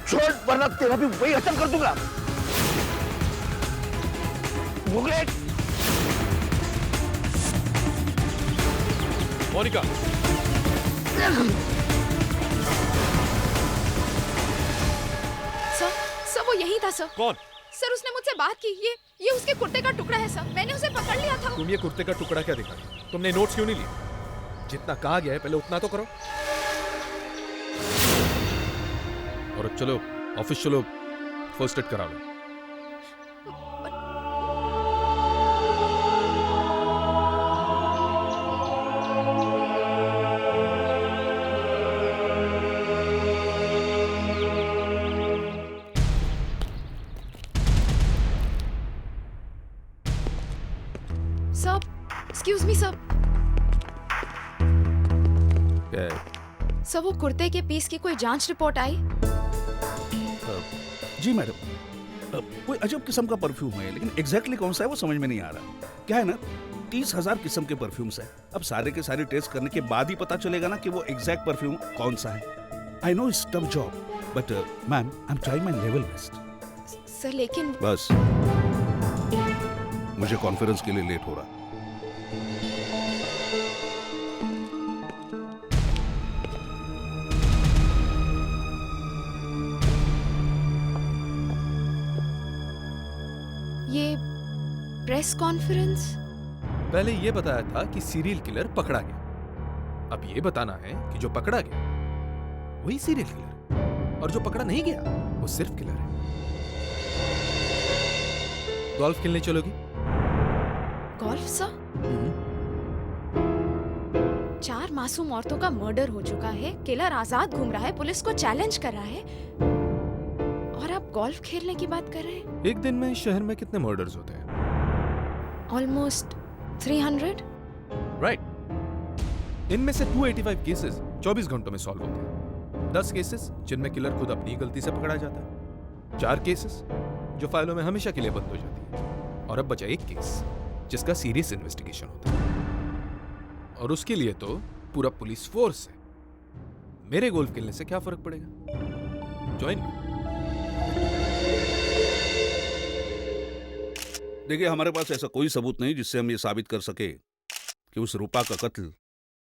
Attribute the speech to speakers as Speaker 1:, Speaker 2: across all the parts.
Speaker 1: छोड़ वरना तेरा भी वही असर कर दूंगा। मुगले
Speaker 2: मोनिका,
Speaker 3: सर वो यही था सर।
Speaker 2: कौन?
Speaker 3: सर उसने मुझसे बात की। ये उसके कुर्ते का टुकड़ा है सर, मैंने उसे पकड़ लिया था।
Speaker 2: तुम ये कुर्ते का टुकड़ा क्या दिखा? तुमने नोट्स क्यों नहीं लिए? जितना कहा गया है पहले उतना तो करो। और अब चलो ऑफिस चलो, फर्स्ट एड करा लो।
Speaker 3: Sir excuse me sir. Sir वो कुर्ते के पीस की कोई जांच रिपोर्ट आई?
Speaker 4: जी मैडम, कोई अजब किस्म का परफ्यूम है, लेकिन एग्जैक्टली कौन सा है वो समझ में नहीं आ रहा। क्या है ना, 30,000 किस्म के परफ्यूम्स है। अब सारे के सारे टेस्ट करने के बाद ही पता चलेगा ना कि वो एग्जैक्ट परफ्यूम कौन सा है। I know it's tough job, but ma'am I am trying my level best.
Speaker 3: Sir लेकिन
Speaker 4: बस मुझे कॉन्फ्रेंस के लिए लेट हो रहा।
Speaker 3: ये प्रेस कॉन्फ्रेंस?
Speaker 2: पहले ये बताया था कि सीरियल किलर पकड़ा गया, अब ये बताना है कि जो पकड़ा गया वही सीरियल किलर, और जो पकड़ा नहीं गया वो सिर्फ किलर है। गोल्फ खेलने चलोगी?
Speaker 3: Golf sir? 4 मासूम औरतों का मर्डर हो चुका है, किलर आजाद घूम रहा है, पुलिस को चैलेंज कर रहा है, और आप गोल्फ खेलने की बात कर रहे हैं?
Speaker 2: एक दिन में शहर में कितने मर्डर्स होते हैं?
Speaker 3: ऑलमोस्ट 300।
Speaker 2: राइट। इनमें से 285 केसेस 24 घंटों में सॉल्व होते हैं। 10 केसेस जिनमें किलर खुद अपनी गलती से पकड़ा जाता है, 4 केसेस जो फाइलों में हमेशा के लिए बंद हो जाती है, और अब बचा एक केस जिसका सीरियस इन्वेस्टिगेशन होता है, और उसके लिए तो पूरा पुलिस फोर्स है। मेरे गोल्फ खेलने से क्या फर्क पड़ेगा? Join me.
Speaker 4: देखिए, हमारे पास ऐसा कोई सबूत नहीं जिससे हम ये साबित कर सके कि उस रूपा का कत्ल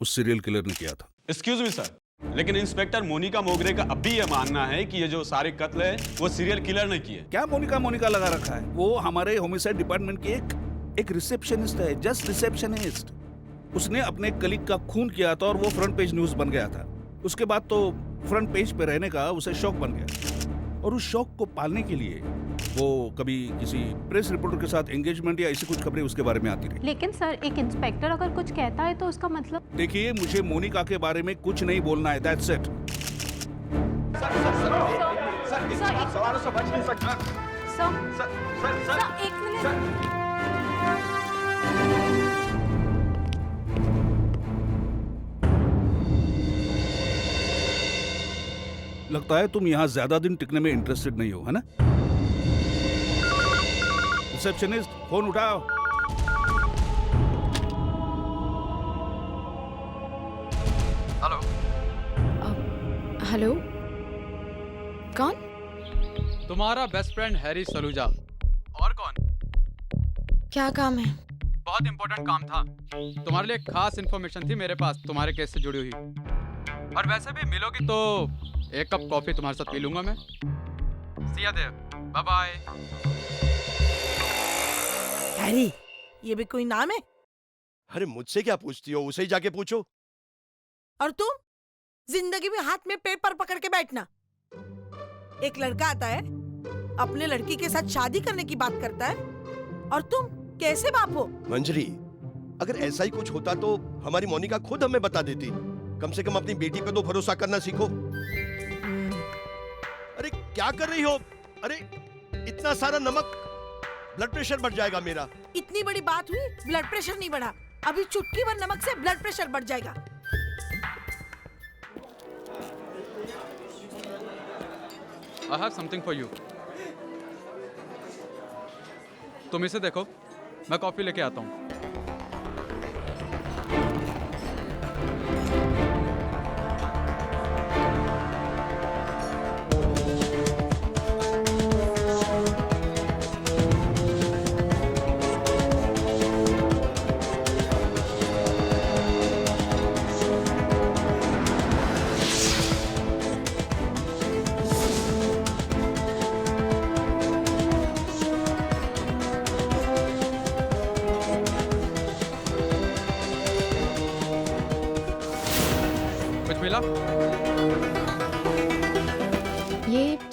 Speaker 4: उस सीरियल किलर ने किया था।
Speaker 5: एक्सक्यूज मी सर, लेकिन इंस्पेक्टर मोनिका मोगरे का अब भी यह मानना है कि ये जो सारे कत्ल है वो सीरियल किलर ने किए।
Speaker 4: क्या मोनिका लगा रखा है? वो हमारे होमिसाइड डिपार्टमेंट की एक रिसेप्शनिस्ट है, जस्ट रिसेप्शनिस्ट। उसने अपने कलीग का खून किया था और वो फ्रंट पेज न्यूज बन गया था। उसके बाद तो फ्रंट पेज पे रहने का उसे शौक बन गया, और उस शौक को पालने के लिए वो कभी किसी प्रेस रिपोर्टर के साथ एंगेजमेंट या ऐसी कुछ खबरें उसके बारे में आती रही।
Speaker 6: लेकिन सर, एक इंस्पेक्टर अगर कुछ कहता है तो उसका मतलब?
Speaker 4: देखिए, मुझे मोनिका के बारे में कुछ नहीं बोलना है, दैट्स इट।
Speaker 6: सर एक मिनट।
Speaker 4: लगता है तुम यहाँ ज्यादा दिन टिकने में इंटरेस्टेड नहीं हो, है ना? रिसेप्शनिस्ट, फोन उठाओ।
Speaker 2: हेलो।
Speaker 3: हेलो, कौन?
Speaker 7: तुम्हारा बेस्ट फ्रेंड हैरी सलूजा। और कौन?
Speaker 3: क्या काम है?
Speaker 7: बहुत इंपॉर्टेंट काम था। तुम्हारे लिए खास इन्फॉर्मेशन थी मेरे पास, तुम्हारे केस से जुड़ी हुई। और वैसे भी मिलोगी तो एक कप कॉफी तुम्हारे साथ पी लूंगा मैं। See you there, bye bye.
Speaker 8: Harry, ये भी कोई नाम है?
Speaker 1: अरे मुझसे क्या पूछती हो, उसे ही जाके पूछो।
Speaker 8: और तुम जिंदगी में हाथ में पेपर पकड़ के बैठना। एक लड़का आता है, अपने लड़की के साथ शादी करने की बात करता है, और तुम कैसे बाप हो?
Speaker 1: मंजरी, अगर ऐसा ही कुछ होता तो हमारी मोनिका खुद हमें बता देती। कम से कम अपनी बेटी पे तो भरोसा करना सीखो। अरे क्या कर रही हो? अरे इतना सारा नमक, ब्लड प्रेशर बढ़ जाएगा मेरा।
Speaker 8: इतनी बड़ी बात हुई, ब्लड प्रेशर नहीं बढ़ा। अभी चुटकी भर नमक से ब्लड प्रेशर बढ़ जाएगा।
Speaker 7: I have something for you. तुम इसे देखो, मैं कॉफी लेके आता हूँ।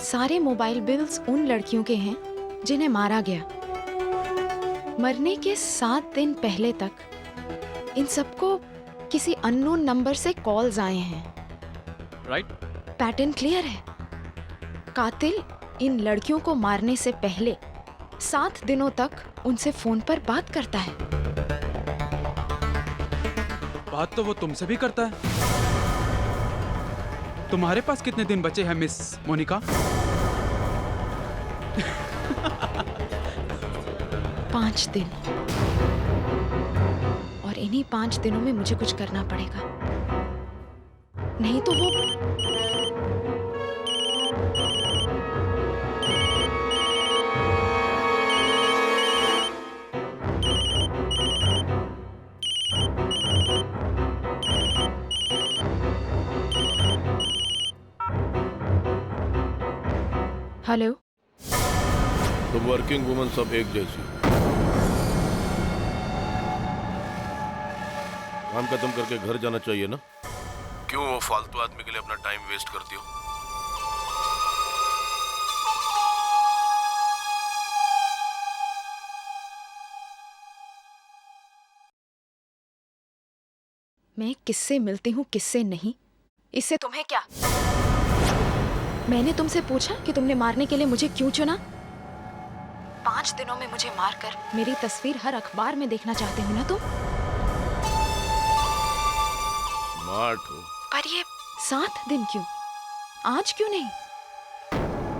Speaker 3: सारे मोबाइल बिल्स उन लड़कियों के हैं जिन्हें मारा गया। मरने के 7 दिन पहले तक इन सबको किसी अननोन नंबर से कॉल्स आए हैं।
Speaker 7: राइट?
Speaker 3: पैटर्न क्लियर है। कातिल इन लड़कियों को मारने से पहले 7 दिनों तक उनसे फोन पर बात करता है।
Speaker 7: बात तो वो तुमसे भी करता है। तुम्हारे पास कितने दिन बचे हैं मिस मोनिका?
Speaker 3: 5 दिन। और इन्हीं 5 दिनों में मुझे कुछ करना पड़ेगा, नहीं तो वो हेलो।
Speaker 9: तो वर्किंग वुमन सब एक जैसी। काम खत्म करके घर जाना चाहिए ना? क्यों वो फालतू आदमी के लिए अपना टाइम वेस्ट करती हो?
Speaker 3: मैं किससे मिलती हूँ किससे नहीं, इससे तुम्हें क्या? मैंने तुमसे पूछा कि तुमने मारने के लिए मुझे क्यों चुना? 5 दिनों में मुझे मारकर मेरी तस्वीर हर अखबार में देखना चाहते हो ना तुम?
Speaker 9: स्मार्ट हो।
Speaker 3: पर ये 7 दिन क्यों? आज क्यों नहीं?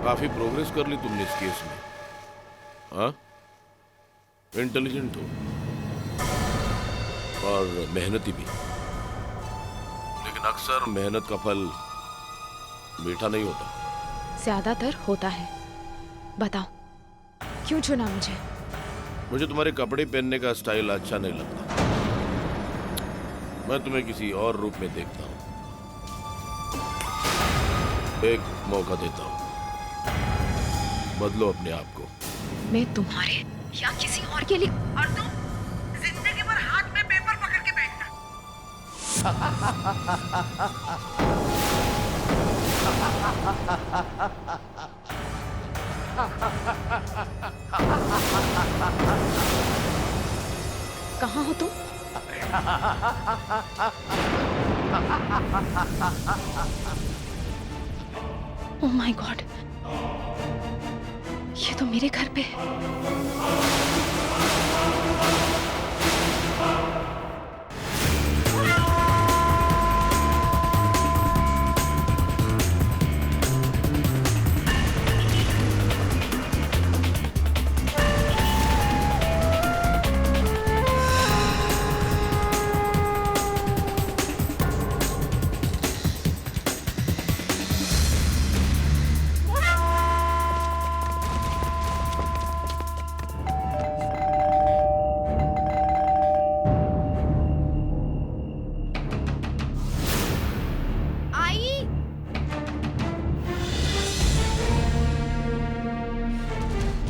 Speaker 9: काफी प्रोग्रेस कर ली तुमने इस केस में। हाँ, इंटेलिजेंट हो और मेहनती भी, लेकिन अक्सर मेहनत का फल मीठा नहीं होता।
Speaker 3: ज्यादातर होता है। बताओ क्यों चुना मुझे?
Speaker 9: मुझे तुम्हारे कपड़े पहनने का स्टाइल अच्छा नहीं लगता। मैं तुम्हें किसी और रूप में देखता हूँ। एक मौका देता हूँ, बदलो अपने आप को।
Speaker 3: मैं तुम्हारे या किसी और के लिए?
Speaker 8: और तुम जिंदगी भर हाथ में पेपर पकड़ के बैठना।
Speaker 3: कहाँ हो तुम? ओह माय गॉड, ये तो मेरे घर पे है।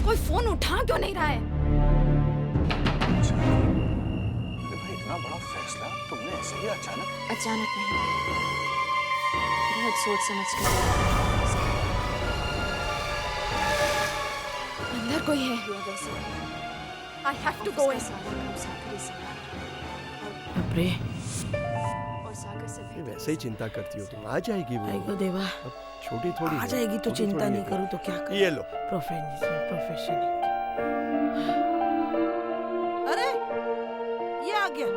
Speaker 3: कोई फोन उठा क्यों नहीं रहा है?
Speaker 4: भाई इतना बड़ा फैसला तुमने ऐसे ही अचानक?
Speaker 3: अचानक नहीं, बहुत सोच समझ कर। अंदर कोई है। I have to go in.
Speaker 8: बापरे,
Speaker 1: वैसे ही चिंता करती हो तुम। आ जाएगी वो।
Speaker 8: आएगो देवा।
Speaker 1: अब छोटी थोड़ी
Speaker 8: आ
Speaker 1: है,
Speaker 8: जाएगी तो
Speaker 1: छोटी
Speaker 8: चिंता
Speaker 1: थोड़ी
Speaker 8: नहीं
Speaker 1: है।
Speaker 8: करूँ तो क्या करूँ?
Speaker 1: ये लो।
Speaker 8: प्रोफेशन। अरे ये आ गया।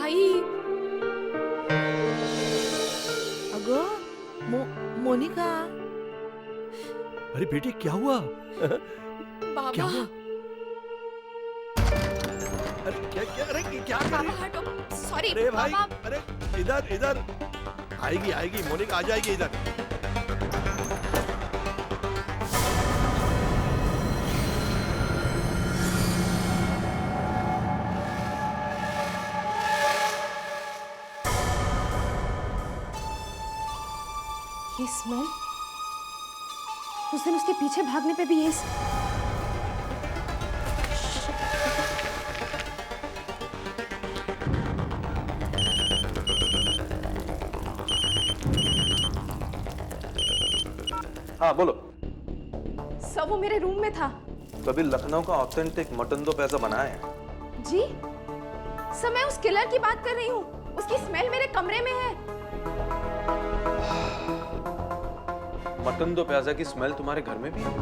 Speaker 3: आई।
Speaker 8: अगो मोनिका।
Speaker 1: अरे बेटे क्या हुआ?
Speaker 3: बाबा।
Speaker 1: क्या हुआ? अरे अरे क्या कर रही
Speaker 3: बाबा
Speaker 1: है?
Speaker 3: हटो। सॉरी
Speaker 1: अरे भाई,
Speaker 3: बाबा।
Speaker 1: अरे इधर आएगी मोनिका आ जाएगी इधर।
Speaker 3: ये स्मेल, उस दिन उसके पीछे भागने पे भी यही
Speaker 10: हाँ बोलो।
Speaker 3: सर वो मेरे रूम में था।
Speaker 10: कभी लखनऊ का ऑथेंटिक मटन दो पैसा बनाया है?
Speaker 3: जी सर मैं उस किलर की बात कर रही हूँ, उसकी स्मेल मेरे कमरे में है।
Speaker 10: मटन दो प्याजा की स्मेल तुम्हारे घर में भी है?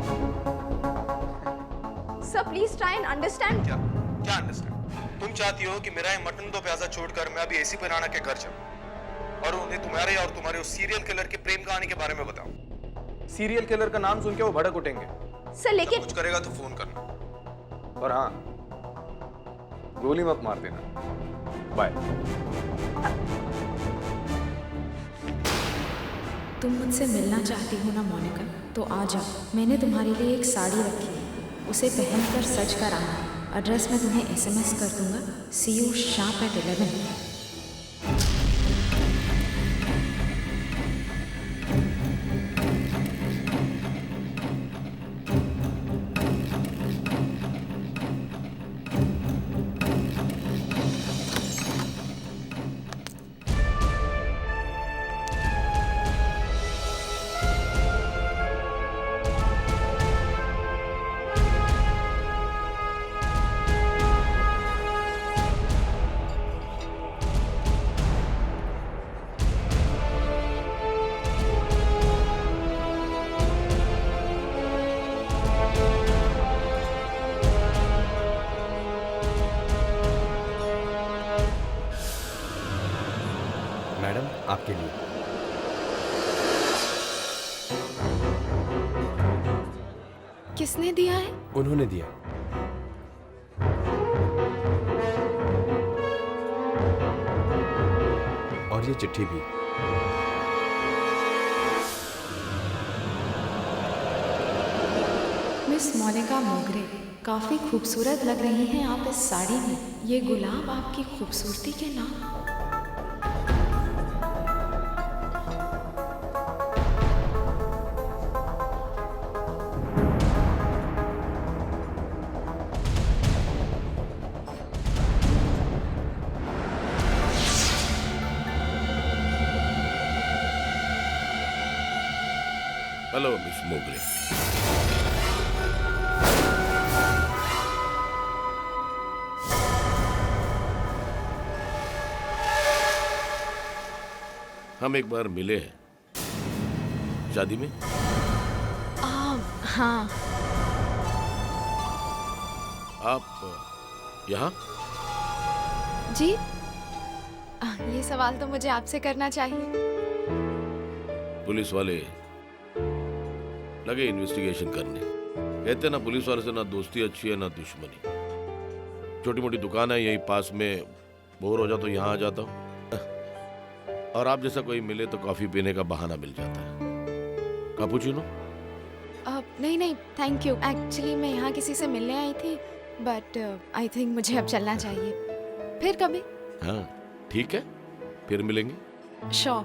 Speaker 3: Sir please try and understand.
Speaker 10: क्या अंडरस्टैंड? तुम चाहती हो कि मेरा ये मटन दो प्याजा छोड़कर मैं अभी एसी पे राणा के घर जाऊं और उन्हें तुम्हारे और तुम्हारे उस सीरियल किलर की प्रेम कहानी के बारे में बताऊं? सीरियल किलर का नाम सुन के वो भड़क उठेंगे।
Speaker 3: सर लेकिन
Speaker 10: कुछ करेगा तो फोन करना, और हाँ गोली मत मार देना। बाय।
Speaker 3: तुम मुझसे मिलना चाहती हो ना मोनिका, तो आ जाओ। मैंने तुम्हारे लिए एक साड़ी रखी है, उसे पहनकर सज कर आना। एड्रेस मैं तुम्हें SMS कर दूंगा। See you sharp at 11।
Speaker 11: Madam आपके लिए।
Speaker 3: किसने दिया है?
Speaker 11: उन्होंने दिया। और ये चिट्ठी भी।
Speaker 3: मिस मोनिका मोगरे, काफी खूबसूरत लग रही हैं आप इस साड़ी में। ये गुलाब आपकी खूबसूरती के नाम।
Speaker 9: हेलो मिस मोगरे। हम एक बार मिले हैं शादी में।
Speaker 3: हाँ।
Speaker 9: आप यहाँ?
Speaker 3: जी ये सवाल तो मुझे आपसे करना चाहिए।
Speaker 9: पुलिस वाले लगे इन्वेस्टिगेशन करने। कहते ना पुलिस वाले से ना दोस्ती अच्छी है ना दुश्मनी। छोटी मोटी दुकान है यहीं पास में, बोर हो जाता तो यहाँ आ जाता हूँ और आप जैसा कोई मिले तो कॉफी पीने का बहाना मिल जाता है। कैपुचिनो?
Speaker 3: नहीं थैंक यू। एक्चुअली मैं यहाँ किसी से मिलने आई थी, बट आई थिंक मुझे अब चलना चाहिए। फिर कभी?
Speaker 9: हाँ ठीक है, फिर मिलेंगे।
Speaker 3: श्योर।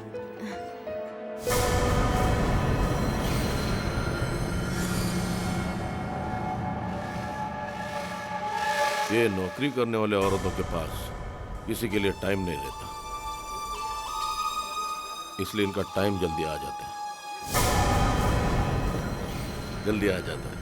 Speaker 9: ये नौकरी करने वाले औरतों के पास किसी के लिए टाइम नहीं रहता, इसलिए इनका टाइम जल्दी आ जाता है। जल्दी आ जाता है।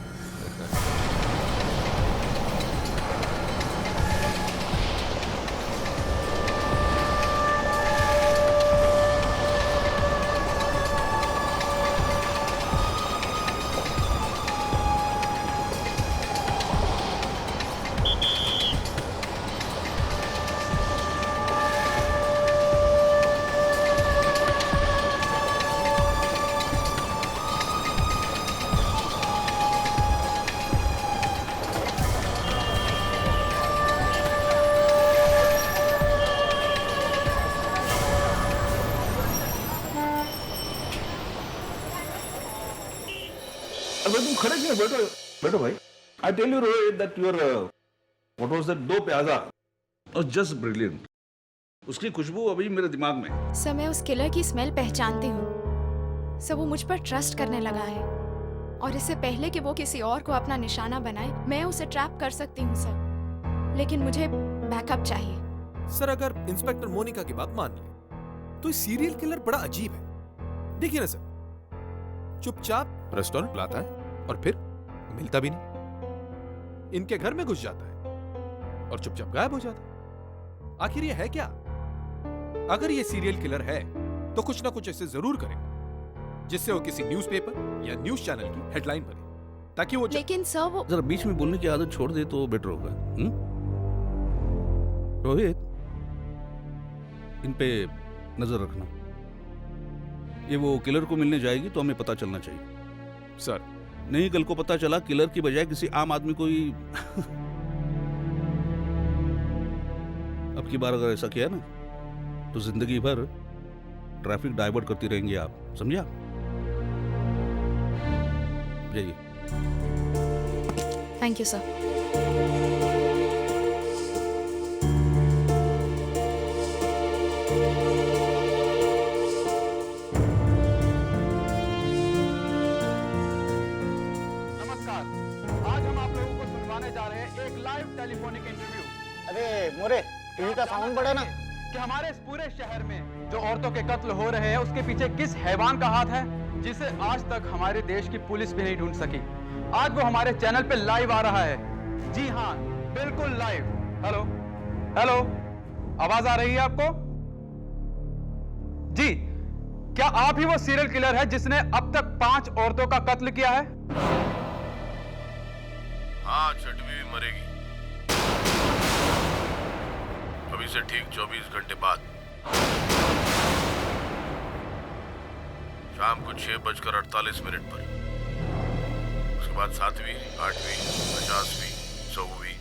Speaker 4: अबे तुम खड़े क्यों? बैठो बैठो भाई। I tell you Rohit that your what was that dopiaza was just brilliant. उसकी खुशबू अभी मेरे दिमाग में।
Speaker 3: सर मैं उस किलर की स्मेल पहचानती हूँ। सर वो मुझ पर ट्रस्ट करने लगा है, और इससे पहले कि वो किसी और को अपना निशाना बनाए, मैं उसे ट्रैप कर सकती हूँ सर। लेकिन मुझे बैकअप चाहिए।
Speaker 2: सर अगर इंस्पेक्टर मोनिका की बात मान ले तो सीरियल किलर बड़ा अजीब है। देखिए ना सर, चुपचाप रेस्टोरेंट बुलाता है और फिर मिलता भी नहीं। इनके घर में घुस जाता है और चुपचाप गायब हो जाता है। आखिर ये है क्या? अगर ये सीरियल किलर है तो कुछ ना कुछ ऐसे जरूर करेगा जिससे वो किसी न्यूज़पेपर या न्यूज़ चैनल की हेडलाइन बने, ताकि वो
Speaker 3: लेकिन सर वो
Speaker 4: जरा बीच में बोलने की आदत छोड़ दे तो बेटर होगा। रोहित, इन पे नजर रखना। ये वो किलर को मिलने जाएगी तो हमें पता चलना चाहिए।
Speaker 2: सर,
Speaker 4: नहीं कल को पता चला किलर की बजाय किसी आम आदमी कोई अब की बार अगर ऐसा किया ना तो जिंदगी भर ट्रैफिक डाइवर्ट करती रहेंगे आप, समझा? जाइए।
Speaker 3: Thank you sir.
Speaker 7: नमस्कार, आज हम आप लोगों को सुनवाने जा रहे हैं एक लाइव टेलीफोनिक इंटरव्यू।
Speaker 12: अरे मोरे, टीवी का साउंड बढ़ा ना।
Speaker 7: कि हमारे इस पूरे शहर में जो औरतों के कत्ल हो रहे हैं उसके पीछे किस हैवान का हाथ है जिसे आज तक हमारे देश की पुलिस भी नहीं ढूंढ सकी। आज वो हमारे चैनल पे लाइव आ रहा है। जी हाँ, बिल्कुल लाइव। हेलो हेलो, आवाज आ रही है आपको? जी, क्या आप ही वो सीरियल किलर है जिसने अब तक 5 औरतों का कत्ल किया है?
Speaker 9: हाँ, छठवीं भी मरेगी अभी से ठीक 24 घंटे बाद, शाम को 6:48 पर। उसके बाद 7वीं, 8वीं, 50वीं, 100वीं।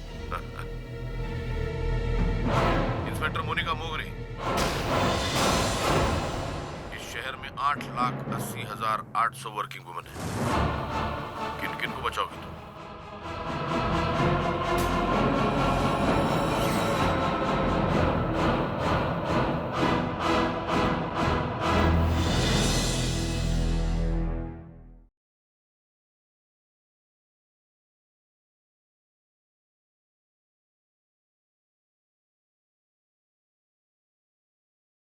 Speaker 9: इंस्पेक्टर मोनिका मोगरे, इस शहर में 8,80,800 वर्किंग वुमेन है। किन किन को बचाओगे तुम?